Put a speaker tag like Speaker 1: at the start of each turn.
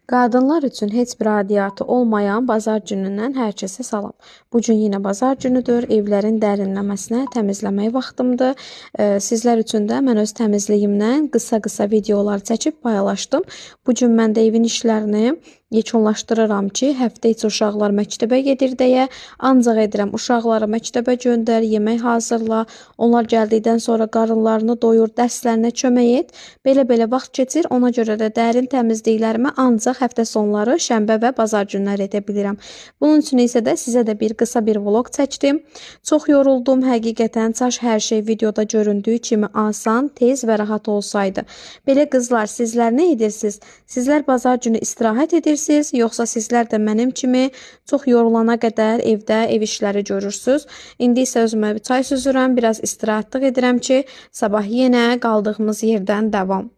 Speaker 1: Qadınlar üçün heç bir adiyyatı olmayan bazar günündən hər kəsə salam. Bu gün yenə bazar günüdür. Evlərin dərinləməsinə, təmizləmək vaxtımdır. Sizlər üçün də mən öz təmizliyimdən qısa-qısa videolar çəkib paylaşdım. Bu gün mən də evin işlərini yekunlaşdırıram ki, həftə içi uşaqlar məktəbə gedir deyə, ancaq edirəm uşaqları məktəbə göndər, yemək hazırla, onlar gəldikdən sonra qarınlarını doyur, dərslərinə kömək et. Belə-belə vaxt keçir, ona görə də dərin təmizliklərimi ancaq həftə sonları, şənbə və bazar günləri edə bilirəm. Bunun üçün isə də sizə də qısa bir vlog çəkdim. Çox yoruldum, həqiqətən çaş hər şey videoda göründüyü kimi asan, tez və rahat olsaydı. Belə qızlar, sizlər nə edirsiniz? Sizlər bazar günü istirahət edirsiniz, yoxsa sizlər də mənim kimi çox yorulana qədər evdə ev işləri görürsünüz? İndi isə özümə bir çay süzürəm, biraz istirahətlıq edirəm ki, sabah yenə qaldığımız yerdən davam.